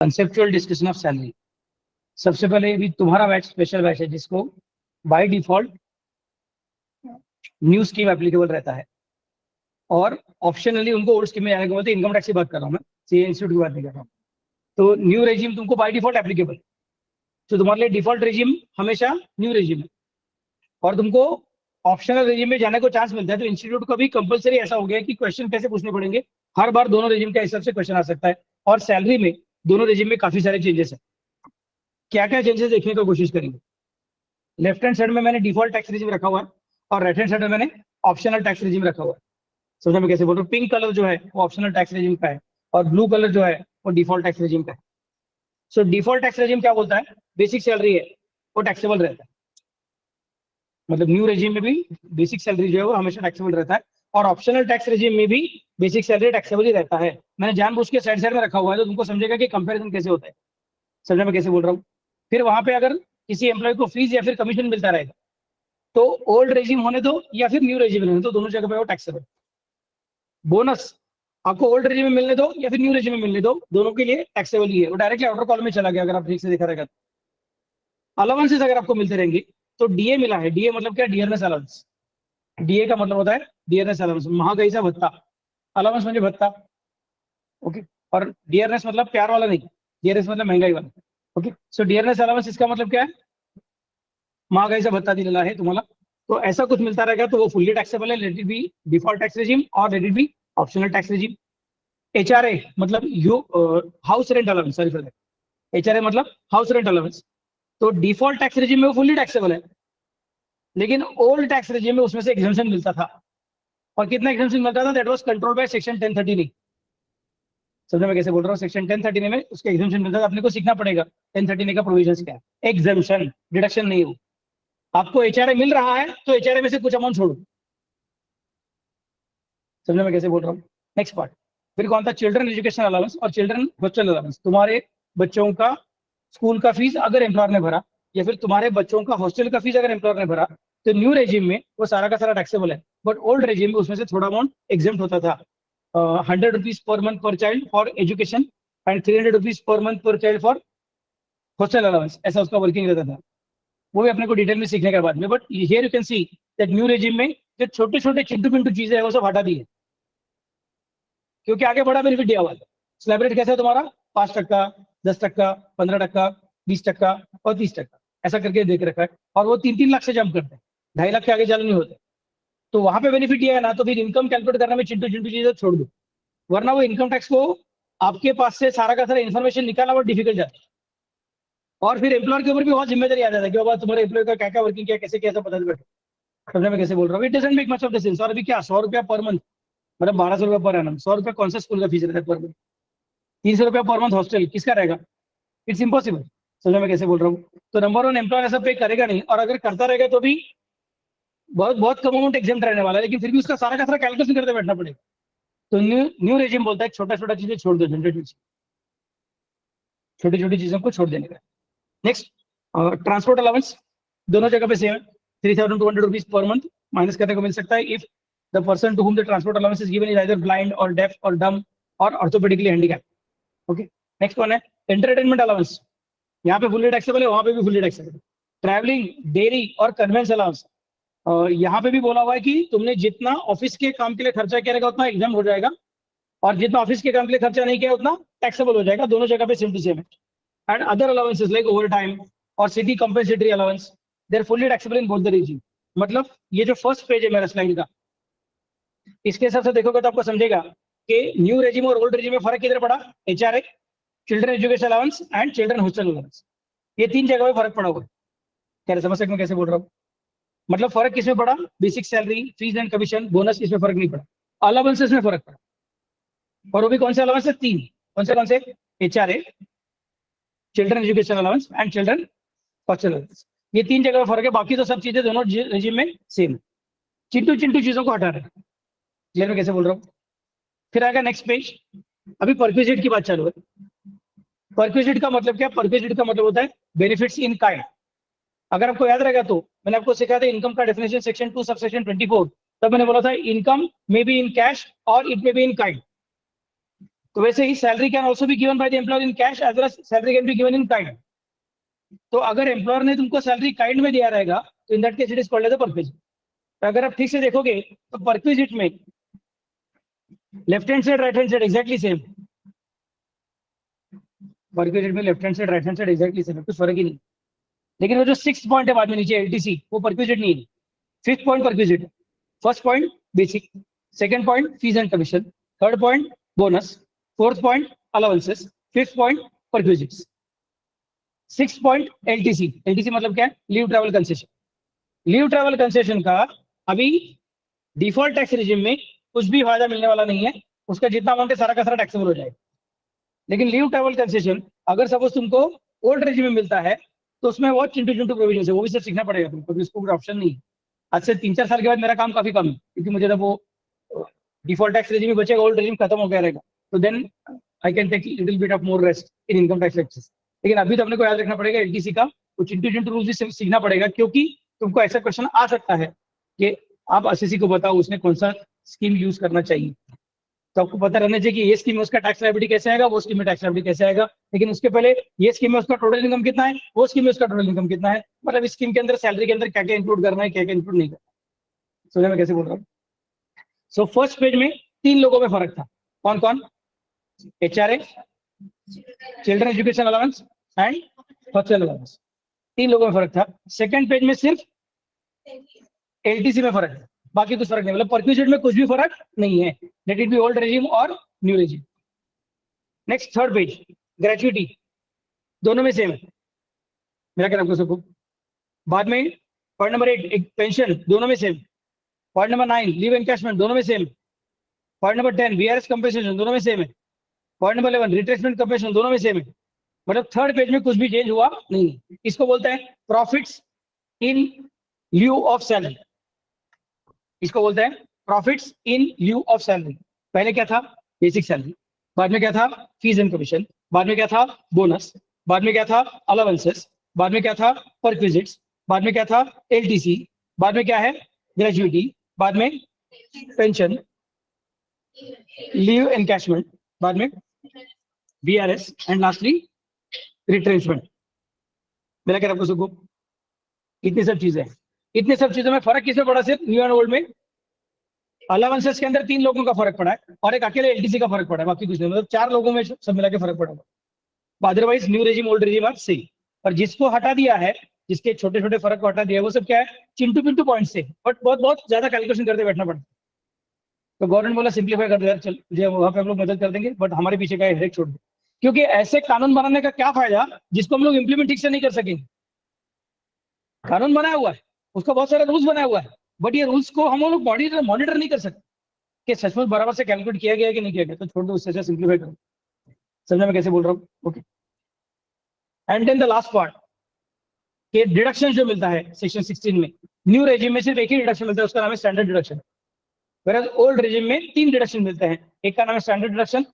Conceptual discussion of salary. सबसे पहले भी तुम्हारा बैच स्पेशल बैच है जिसको by default new scheme applicable रहता है और ऑप्शनली उनको ओल्ड स्कीम में जाने को बोलते हैं। इनकम टैक्स की बात कर रहा हूँ मैं, सीए इंस्टीट्यूट की बात नहीं कर रहा हूँ। तो न्यू रेजिम तुमको बाय डिफॉल्ट एप्लीकेबल, तो तुम्हारे लिए डिफॉल्ट रेजिम हमेशा न्यू रेजिम है और तुमको ऑप्शनल रेजिम में जाने को चांस मिलता है। तो इंस्टीट्यूट को भी कंपलसरी ऐसा हो गया कि क्वेश्चन कैसे पूछने पड़ेंगे, हर बार दोनों रेजिम के हिसाब से क्वेश्चन आ सकता है। और सैलरी में दोनों रेजिम में काफी सारे चेंजेस है। क्या क्या चेंजेस देखने की कोशिश करेंगे। लेफ्ट हैंड साइड में मैंने डिफॉल्ट टैक्स रेजिम रखा हुआ है और राइट हैंड साइड में मैंने ऑप्शनल टैक्स रेजिम रखा हुआ है। समझ में कैसे बोल रहा हूँ। पिंक कलर जो है वो ऑप्शनल टैक्स रेजिम का है और ब्लू कलर जो है वो डिफॉल्ट टैक्स रेजिम का है। सो डिफॉल्ट टैक्स रेजिम क्या बोलता है, बेसिक सैलरी है वो टैक्सेबल रहता है। मतलब न्यू रेजिम में भी बेसिक सैलरी जो है वो हमेशा टैक्सेबल रहता है और ऑप्शनल टैक्स रेजिम में भी बेसिक सैलरी टैक्सेबल ही रहता है। मैंने जानबूझ के साइड साइड में रखा हुआ है तो तुमको समझेगा कि कंपैरिजन कैसे होता है। समझ में कैसे बोल रहा हूँ। फिर वहां पे अगर किसी एम्प्लॉय को फीस या फिर कमीशन मिलता रहेगा तो ओल्ड रेजिम होने दो या फिर न्यू रेजिम होने दो, दोनों जगह पे वो टैक्सेबल। बोनस आपको ओल्ड रेजिम में मिलने दो या फिर न्यू रेजिम में मिलने दो, दोनों के लिए टैक्सेबल ही है। वो डायरेक्टली आउटर कॉलम में चला गया अगर आप ठीक से देखा रहेगा। अलाउंसेस अगर आपको मिलते रहेंगे तो डीए मिला है। डीए मतलब क्या, डियरनेस अलाउंस। डीए का मतलब होता है डियरनेस अलाउंस, महागाईचा भत्ता। अलाउंस म्हणजे भत्ता, ओके। और डियरनेस मतलब प्यार वाला नहीं, डियरनेस मतलब महंगाई वाला, ओके। सो डियरनेस अलाउंस इसका मतलब क्या है, महागाईचा भत्ता दिलेला आहे तुम्हाला। तो ऐसा कुछ मिलता रहेगा तो वो फुल्ली टैक्सेबल है, let it be default tax regime और let it be optional tax regime. HRA मतलब you house rent allowance, sorry for that. HRA मतलब हाउस रेंट अलाउंस। तो डिफॉल्ट टैक्स रेजिम में वो फुल्ली टैक्सेबल है, लेकिन old tax regime में उसमें से एग्जेम्पशन मिलता था। और कितना एग्जेम्पशन मिलता था, that was control by section 1039। समझ में कैसे बोल रहा हूँ। सेक्शन 1039 में उसके एग्जेम्पशन मिलता था। अपने को सीखना पड़ेगा 1039 का प्रोविजंस क्या है। एग्जेम्पशन, डिडक्शन नहीं हो। आपको एचआरए मिल रहा है तो एचआरए में से कुछ अमाउंट छोड़ो। समझ में कैसे बोल रहा हूँ। नेक्स्ट पार्ट फिर कौन था, चिल्ड्रन एजुकेशन अलाउंस और चिल्ड्रन हॉस्टल अलाउंस। तुम्हारे बच्चों का स्कूल का फीस अगर एम्प्लॉयर ने भरा या फिर तुम्हारे बच्चों का हॉस्टल का फीस अगर एम्प्लॉयर ने भरा तो न्यू रेजिम में वो सारा का सारा टैक्सेबल है। बट ओल्ड रेजिम में उसमें से थोड़ा अमाउंट एग्जेम्प्ट होता था। 100 rupees per month per child for education and 300 rupees per month per child for hostel allowance, ऐसा उसका वर्किंग रहता था। वो भी अपने को डिटेल में सीखने के बाद में। But here you can see that new regime में जो छोटे छोटे चिंटू पिंटू चीजें है वो सब हटा दी है, क्योंकि आगे बड़ा बेनिफिट दिया हुआ है। स्लैब रेट कैसा है तुम्हारा, 5%, 10%, 15%, 20% और 30%, ऐसा करके देख रखा है। और वो 3-3 लाख से जंप करते हैं, 2.5 लाख के आगे चालू नहीं होते। तो वहां पे बेनिफिट दिया है ना, तो फिर इनकम कैलकुलेट करने में चिंटू चिंटू चीजें छोड़ दो, वरना वो इनकम टैक्स को आपके पास से सारा का सारा इन्फॉर्मेशन निकालना बहुत डिफिकल्ट जाता है। और फिर एम्प्लॉयर के ऊपर भी बहुत जिम्मेदारी आ जाता है कि बाबा तुम्हारे एम्प्लॉय का क्या क्या वर्किंग किया, कैसे कैसा पता बैठे। समझने में कैसे बोल रहा हूँ। It doesn't make much of the sense. और अभी क्या 100 रुपया पर मंथ, मतलब 1200 रुपया पर एनम। 100 रुपया कौन सा स्कूल का फीस रहता है पर मंथ। 300 रुपया पर मंथ हॉस्टल किसका रहेगा, इट्स इम्पॉसिबल। समझ में कैसे बोल रहा हूँ। तो नंबर वन, एम्प्लॉयर ऐसा पे करेगा नहीं, और अगर करता रहेगा तो भी बहुत बहुत कम अमाउंट एग्जाम रहने वाला है, लेकिन फिर भी उसका सारा का सारा कैलकुलेशन करते बैठना पड़ेगा। तो न्यू न्यू रेजिम बोलता है छोटा छोटा चीजें छोड़ दो, जनरेटिव, छोटी छोटी चीजों को छोड़ देने का। नेक्स्ट, ट्रांसपोर्ट अलाउंस दोनों जगह पे सेम है। 3200 रुपीज पर मंथ माइनस करने को मिल सकता है if the person to whom the transport allowance is given is either blind और डेफ और डम और orthopaedically handicap, okay. Next one है एंटरटेनमेंट अलाउंस। यहाँ पे फुल्ली टैक्सेबल है, वहां पे भी फुल्ली टैक्सेबल है। ट्रैवलिंग, डेयरी और कन्वेंस अलाउंस, यहाँ पे भी बोला हुआ है कि तुमने जितना ऑफिस के काम के लिए खर्चा किया रहेगा उतना एग्जाम हो जाएगा, और जितना ऑफिस के काम के लिए खर्चा नहीं किया उतना टैक्सेबल हो जाएगा। दोनों जगह पे सेम टू सेम है। And other allowances like overtime और city compensatory allowance, they are fully taxable in both the region. मतलब ये जो फर्स्ट पेज है मेरा स्लाइड का, इसके हिसाब से देखोगे तो आपको समझेगा कि न्यू रेजिम और ओल्ड रेजिम में फर्क किधर पड़ा। HRA, children education allowance and children hostel allowance, ये 3 जगह में फर्क पड़ा हुआ है। क्या समझ सकते हैं कैसे बोल रहा हूँ। मतलब फर्क किसमें पड़ा, basic salary, fees and commission, bonus, इसमें फर्क नहीं पड़ा। अलाउंसेस में फर्क पड़ा, और वो भी कौन से अलाउंस है, 3। कौन से, HRA, children education allowance and children hostel allowance. ये 3 जगह में फर्क है, बाकी तो सब चीजें दोनों रेजिम में सेम है। चिंटू चिंटू चीजों को हटा रहे हैं। क्लियर में कैसे बोल रहा हूँ। फिर आएगा नेक्स्ट पेज। अभी परक्विजिट की बात चालू है। परक्विजिट का मतलब क्या, परक्विजिट का मतलब होता है बेनिफिट्स इन काइंड। अगर आपको याद रहेगा तो मैंने आपको सिखाया था इनकम का डेफिनेशन सेक्शन 2 सबसेक्शन 24। तब मैंने बोला था income may be in cash और it may be in kind. तो वैसे ही salary can also be given by the employer in cash as well as salary can be given in kind. तो अगर एम्प्लॉयर ने तुमको सैलरी काइंड में दिया रहेगा तो in that case it is called as a perquisite. तो अगर आप ठीक से देखोगे तो परक्विजिट में left hand side right hand side exactly same, perquisite में left hand side right hand side exactly same, कुछ फर्क ही नहीं। लेकिन वो जो 6 पॉइंट है बाद में नीचे एलटीसी, वो परक्विजिट नहीं है। 5th point perquisite, first point basic, second point fees and commission, third point bonus, fourth point allowances, fifth point perquisites, 6th point LTC. LTC मतलब क्या है? Leave travel concession. Leave travel concession का अभी default tax regime में कुछ भी फायदा मिलने वाला नहीं है, उसका जितना अमाउंट है सारा का सारा टैक्सेबल हो जाएगा। लेकिन लीव ट्रैवल कंसेशन अगर सपोज तुमको ओल्ड रेजिम में मिलता है तो उसमें वो चिंटू चिंटू प्रोविजन है, वो भी सिर्फ सीखना पड़ेगा तुमको, इसको कोई ऑप्शन नहीं है। आज से 3-4 साल के बाद मेरा काम काफी कम है, क्योंकि मुझे जब वो डिफॉल्ट टैक्स रेजिम में बचेगा, ओल्ड रेजिम खत्म हो गया रहेगा, तो then I can take little bit of more rest in income tax lectures. लेकिन अभी तो अपने को याद रखना पड़ेगा एलटीसी का वो चिंटू चिंटू रूल्स भी सीखना पड़ेगा, क्योंकि तुमको ऐसा क्वेश्चन आ सकता है कि आप एसएससी को बताओ उसने कौन सा स्कीम यूज करना चाहिए। तो आपको पता रहना चाहिए कि ये स्कीम में उसका टैक्स लायबिलिटी कैसे आएगा, वो स्कीम में टैक्स लायबिलिटी कैसे आएगा। लेकिन उसके पहले ये स्कीम में उसका टोटल इनकम कितना है, वो स्कीम में उसका टोटल इनकम कितना है, मतलब इस स्कीम के अंदर सैलरी के अंदर क्या क्या इंक्लूड करना है, क्या क्या इंक्लूड नहीं करना। समझ में कैसे बोल रहा हूँ? सो फर्स्ट पेज में 3 लोगों में फर्क था। कौन कौन? HRA, children education allowance and hostel allowance, 3 लोगों में फर्क था। सेकंड पेज में सिर्फ एलटीसी में फर्क है, बाकी कुछ फर्क नहीं, मतलब परक्विजिट में कुछ भी फर्क नहीं है, let it be old regime और new regime. Next third page, gratuity दोनों में सेम है, मेरा क्या आपको सबको। बाद में पॉइंट नंबर 8 पेंशन, दोनों में same. Point number 9 leave encashment, दोनों में same. Point number 10 VRS compensation, दोनों में सेम है। पॉइंट नंबर 11 रिट्रेसमेंट कंपेंसेशन, दोनों में सेम है। मतलब थर्ड पेज में कुछ भी चेंज हुआ नहीं है। इसको बोलते हैं profits in lieu of salary, इसको बोलते हैं profits in lieu of salary. पहले क्या था? बेसिक सैलरी, बाद में क्या था? फीस एंड कमीशन, बाद में क्या था? बोनस, बाद में क्या था? अलाउंसेस, बाद में क्या था? परक्विजिट्स, बाद में क्या था? एलटीसी, बाद में क्या है? ग्रेजुइटी, बाद में पेंशन, लीव एनकैशमेंट, बाद में वीआरएस एंड लास्टली रिट्रेंचमेंट। मेरा क्या आपको सबको इतनी सब चीजें, इतनी सब चीजों में फर्क किसमें पड़ा? सिर्फ न्यू एंड ओल्ड में अलाउंसेस के अंदर 3 लोगों का फर्क पड़ा है और एक अकेले एलटीसी का फर्क पड़ा है, बाकी कुछ नहीं, मतलब 4 लोगों में सब मिला के फर्क पड़ा है। Otherwise new regime old regime are same. और जिसको हटा दिया है, जिसके छोटे छोटे फर्क को हटा दिया है, वो सब क्या है? चिंटू पिंटू पॉइंट से, बट बहुत बहुत ज्यादा कैलकुलेशन करते बैठना पड़ता है। तो गवर्नमेंट बोला सिंप्लीफाई कर दो यार, चल मुझे वहां पे हम लोग मदद कर देंगे, बट हमारे पीछे का हेडेक छोड़ दो। क्योंकि ऐसे कानून बनाने का क्या फायदा जिसको हम लोग इंप्लीमेंट ठीक से नहीं कर सकेंगे। कानून बनाया हुआ है, उसका बहुत सारा रूल्स बनाया हुआ है, बट ये रूल्स को हम लोग मॉनिटर नहीं कर सकते कि सचमुच बराबर से कैलकुलेट किया गया है कि नहीं किया गया। तो छोड़ दो, उससे अच्छा सिंप्लीफाई करो। समझा मैं कैसे बोल रहा हूँ? Okay. And then the last part कि डिडक्शन जो मिलता है सेक्शन 16 में, न्यू रेजिम में सिर्फ एक ही डिडक्शन मिलता है, उसका नाम है standard deduction. Where old regime में 3 डिडक्शन मिलते हैं, एक का नाम है स्टैंडर्ड डिडक्शन,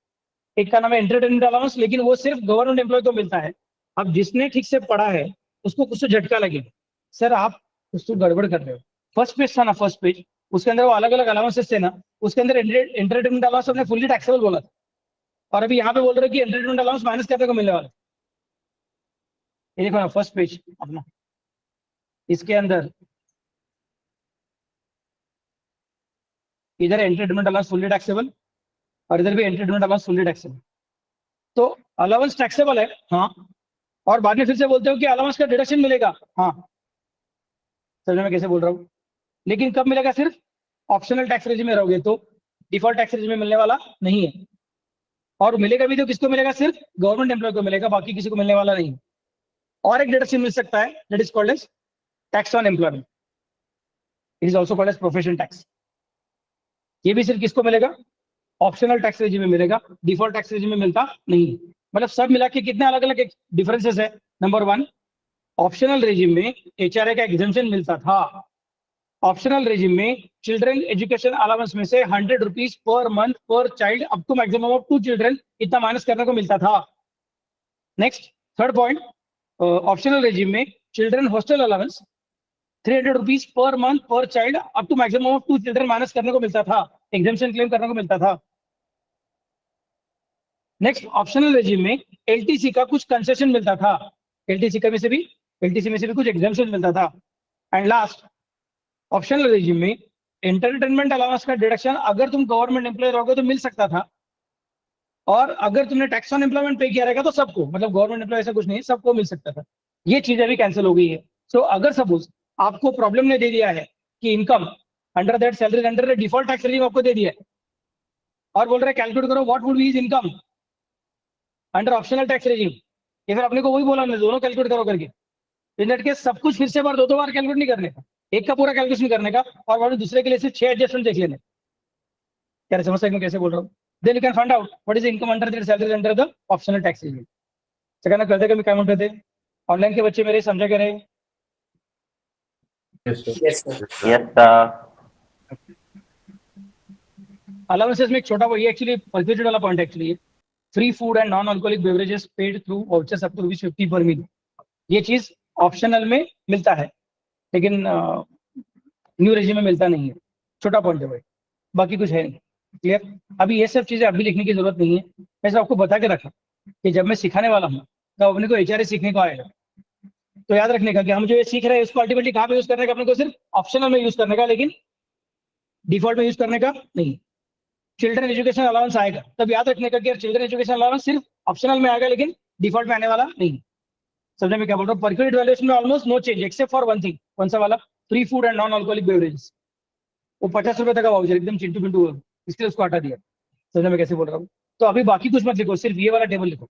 एक का नाम है एंटरटेनमेंट अलाउंस, लेकिन वो सिर्फ गवर्नमेंट एम्प्लॉय को मिलता है। अब जिसने ठीक से पढ़ा है उसको कुछ तो झटका लगेगा, सर आप कुछ तो गड़बड़ कर रहे हो। फर्स्ट पेज था ना, फर्स्ट पेज, उसके अंदर वो अलग अलग अलाउंसेस थे ना, उसके अंदर एंटरटेनमेंट अलाउंस अपने फुल्ली टैक्सेबल बोला था, और अभी यहाँ पे बोल रहे हो कि एंटरटेनमेंट अलाउंस माइनस करने को मिलने वाला है। ये देखो ना फर्स्ट पेज अपना, इसके अंदर इधर एंटरटेनमेंट अलाउंस फुल्ली टैक्सेबल और इधर भी एंटरटेनमेंट अलाउंस फुल्ली टैक्सेबल। तो अलाउंस टैक्सेबल है, हाँ, और बाद में फिर से बोलते हो कि अलाउंस का डिडक्शन मिलेगा, हाँ। समझ में कैसे बोल रहा हूँ? लेकिन कब मिलेगा? सिर्फ ऑप्शनल टैक्स रेजिम में रहोगे तो, डिफॉल्ट टैक्स रेजिम में मिलने वाला नहीं है। और मिलेगा भी तो किसको मिलेगा? सिर्फ गवर्नमेंट एम्प्लॉय को मिलेगा, बाकी किसी को मिलने वाला नहीं। और एक डिडक्शन मिल सकता है, that is called as tax on employment, it is also called as profession tax. ये भी सिर्फ किसको मिलेगा? ऑप्शनल टैक्स रेजिम में मिलेगा, डिफॉल्ट टैक्स रेजिम में मिलता नहीं। मतलब सब मिला के कितने अलग अलग डिफरेंसेस है। नंबर 1, ऑप्शनल रेजिम में एचआरए का एग्जेम्पशन मिलता था। ऑप्शनल रेजिम में चिल्ड्रन एजुकेशन अलाउंस में से 100 rupees per month per child up to maximum of 2 children इतना माइनस करने को मिलता था। Next third point, optional regime में children hostel allowance 300 rupees per month per child up to maximum of 2 children minus करने को मिलता था, एग्जेम्पशन क्लेम करने को मिलता था। नेक्स्ट ऑप्शनल रेजिम में एलटीसी का कुछ कंसेशन मिलता था, एलटीसी का में से भी एलटीसी में से भी कुछ एग्जाम्पशन मिलता था। एंड लास्ट ऑप्शनल रेजिम में एंटरटेनमेंट अलाउंस का डिडक्शन अगर तुम गवर्नमेंट एम्प्लॉय रहोगे तो मिल सकता था, और अगर तुमने टैक्स ऑन एम्प्लॉयमेंट पे किया रहेगा तो सबको, मतलब गवर्नमेंट एम्प्लॉय ऐसा कुछ नहीं है, सबको मिल सकता था। ये चीजें भी कैंसिल हो गई है। सो अगर सपोज आपको प्रॉब्लम ने दे दिया है कि income under that salary under default tax regime आपको दे दिया है, और बोल रहे हैं कैलकुलेट करो what would be his income under optional tax regime, ये फिर अपने को वही बोला हमने, दोनों कैलकुलेट करो करके। इन दैट केस सब कुछ फिर से बार दो बार कैलकुलेट नहीं करने का, एक का पूरा कैलकुलेशन करने का, और बाद में दूसरे के लिए सिर्फ 6 एडजस्टमेंट देख लेने। क्या समझ सकते कैसे बोल रहा हूँ? Then you can find out what is income under that salary under the optional tax regime. सगळ्यांना कळतंय का मी काय म्हणतो ते? ऑनलाइन के बच्चे मेरे समझा क्या रहे? Yes, sir. Yes, sir. Yes, sir. Allowances में एक छोटा वो, ये एक्चुअली परक्यूटेड वाला पॉइंट एक्चुअली है। Free food and non alcoholic beverages paid through vouchers up to ₹50 per मील, ये चीज ऑप्शनल में मिलता है, लेकिन न्यू रेजिम में मिलता नहीं है। छोटा पॉइंट है भाई, बाकी कुछ है नहीं। क्लियर? अभी ये सब चीजें अभी लिखने की जरूरत नहीं है, मैं आपको बता के रखा कि जब मैं सिखाने वाला हूँ तो अपने को एचआरए सीखने को आएगा, तो याद रखने का कि हम जो ये सीख रहे हैं उसको अल्टीमेटली कहाँ पे यूज करने का, अपने को सिर्फ ऑप्शनल में यूज करने का, लेकिन डिफॉल्ट में यूज करने का नहीं। चिल्ड्रन एजुकेशन अलाउंस आएगा तब याद रखने का कि चिल्ड्रन एजुकेशन अलाउंस सिर्फ ऑप्शनल में आएगा, लेकिन डिफॉल्ट में आने वाला नहीं। समझे मैं क्या बोल रहा हूँ? परक्यूटेड वैल्यूएशन में almost no change except for one thing. कौन सा वाला? Free food and non alcoholic beverages, वो ₹50 तक का वाउचर एकदम चिंटू पिंटू, इसलिए उसको हटा दिया। समझे मैं कैसे बोल रहा हूँ? तो अभी बाकी कुछ मत लिखो, सिर्फ ये वाला टेबल लिखो।